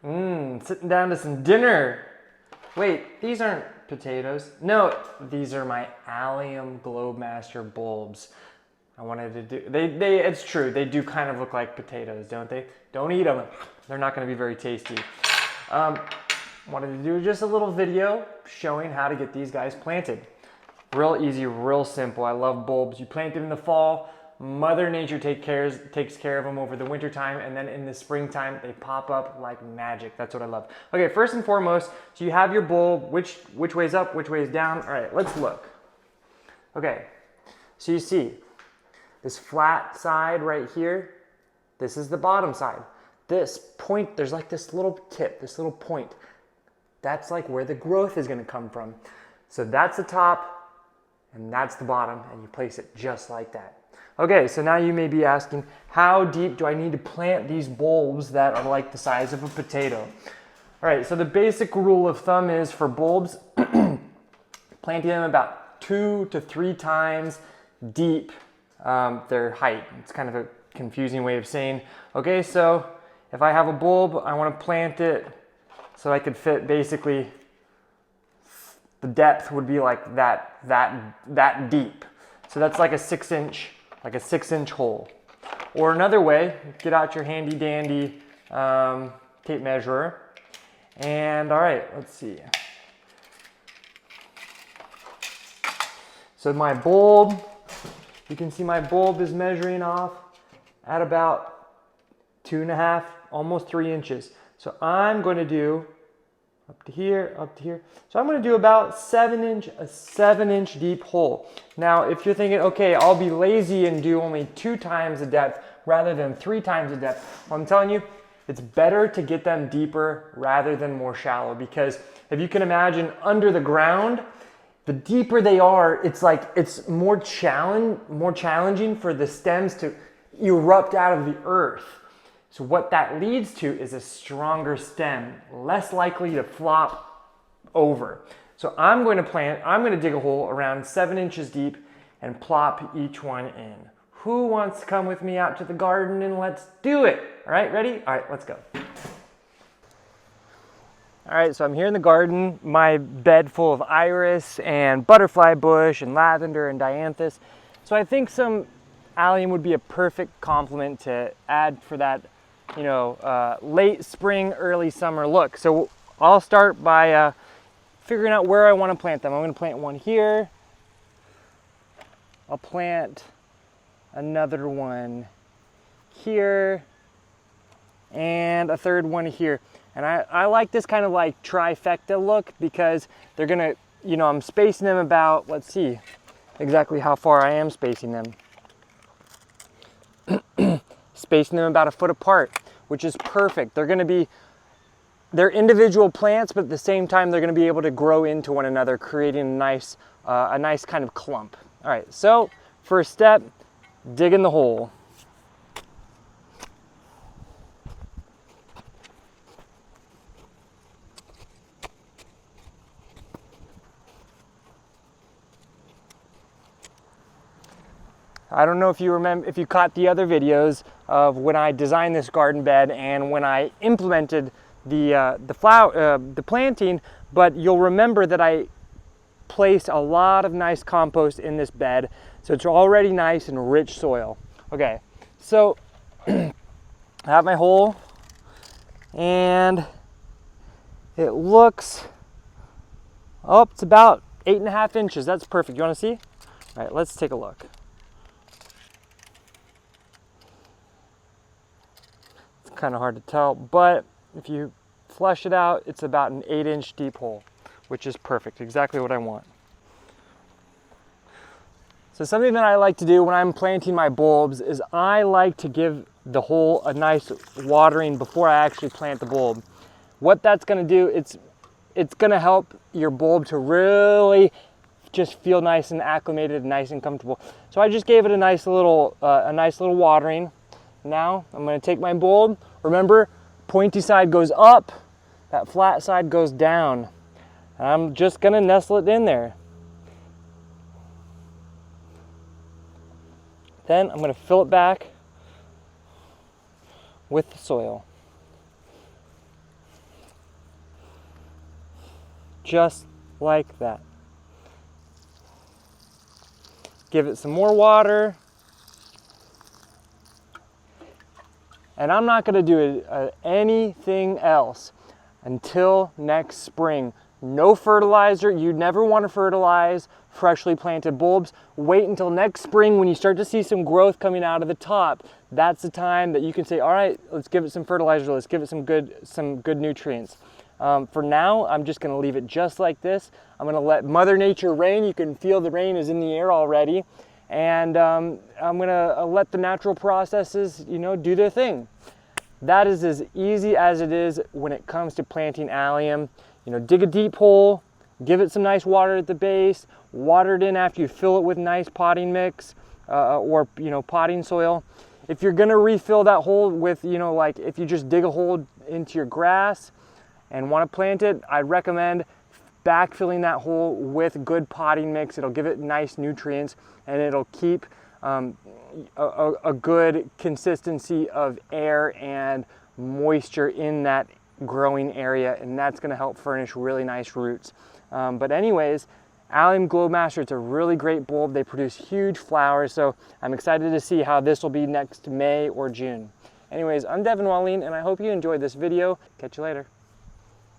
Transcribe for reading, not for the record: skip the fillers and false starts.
Sitting down to some dinner. Wait, these aren't potatoes. No, these are my Allium Globemaster bulbs. I wanted to do, it's true, they do kind of look like potatoes, don't they? Don't eat them. They're not gonna be very tasty. Wanted to do just a little video showing how to get these guys planted. Real easy, real simple. I love bulbs. You plant them in the fall. Mother Nature takes care of them over the winter time, and then in the springtime they pop up like magic. That's what I love. Okay, first and foremost, so you have your bulb. Which way's up, which way is down? All right, let's look. Okay, so you see this flat side right here. This is the bottom side. This point, there's like this little tip, this little point. That's like where the growth is going to come from. So that's the top and that's the bottom, and you place it just like that. Okay, so now you may be asking, how deep do I need to plant these bulbs that are like the size of a potato? All right, so the basic rule of thumb is for bulbs, planting them about 2 to 3 times deep their height. It's kind of a confusing way of saying, okay, so if I have a bulb, I want to plant it so I could fit basically, the depth would be like that deep. So that's like a 6-inch hole. Or another way, get out your handy dandy tape measurer. And all right, let's see. So my bulb, you can see my bulb is measuring off at about 2.5, almost 3 inches. So I'm going to do up to here, up to here. So I'm going to do about a 7-inch deep hole. Now, if you're thinking, okay, I'll be lazy and do only 2 times the depth rather than 3 times the depth, well, I'm telling you, it's better to get them deeper rather than more shallow, because if you can imagine under the ground, the deeper they are, it's like it's more challenging for the stems to erupt out of the earth. So what that leads to is a stronger stem, less likely to flop over. So I'm going to dig a hole around 7 inches deep and plop each one in. Who wants to come with me out to the garden and let's do it? All right, ready? All right, let's go. All right, so I'm here in the garden, my bed full of iris and butterfly bush and lavender and dianthus. So I think some allium would be a perfect complement to add for that, late spring, early summer look. So I'll start by figuring out where I want to plant them. I'm going to plant one here. I'll plant another one here and a third one here. And I like this kind of like trifecta look because they're gonna, I'm spacing them about, let's see exactly how far I am spacing them. Spacing them about 1 foot apart, which is perfect. They're individual plants, but at the same time, they're gonna be able to grow into one another, creating a nice kind of clump. All right, so first step, dig in the hole. I don't know if you remember, if you caught the other videos of when I designed this garden bed and when I implemented the planting, but you'll remember that I placed a lot of nice compost in this bed, so it's already nice and rich soil. Okay, so I have my hole, and it looks, it's about 8.5 inches. That's perfect. You want to see? All right, let's take a look. Kind of hard to tell, but if you flush it out, it's about an 8-inch deep hole, which is perfect, exactly what I want. So something that I like to do when I'm planting my bulbs is I like to give the hole a nice watering before I actually plant the bulb. What that's going to do, it's going to help your bulb to really just feel nice and acclimated, nice and comfortable. So I just gave it a nice little watering. Now I'm going to take my bulb. Remember, pointy side goes up, that flat side goes down. And I'm just going to nestle it in there. Then I'm going to fill it back with the soil. just like that. Give it some more water. And I'm not going to do anything else until next spring. No fertilizer. You never want to fertilize freshly planted bulbs. Wait until next spring when you start to see some growth coming out of the top. That's the time that you can say, all right, let's give it some fertilizer. Let's give it some good nutrients. For now, I'm just going to leave it just like this. I'm going to let Mother Nature reign. You can feel the rain is in the air already. And I'm going to let the natural processes, you know, do their thing. That is as easy as it is when it comes to planting allium. You know, dig a deep hole, give it some nice water at the base, water it in after you fill it with nice potting mix or, you know, potting soil. If you're going to refill that hole with, you know, like if you just dig a hole into your grass and want to plant it, I'd recommend backfilling that hole with good potting mix. It'll give it nice nutrients and it'll keep a good consistency of air and moisture in that growing area, and that's going to help furnish really nice roots. But anyways, Allium Globemaster, it's a really great bulb. They produce huge flowers, so I'm excited to see how this will be next May or June. Anyways, I'm Devin Wallin, and I hope you enjoyed this video. Catch you later.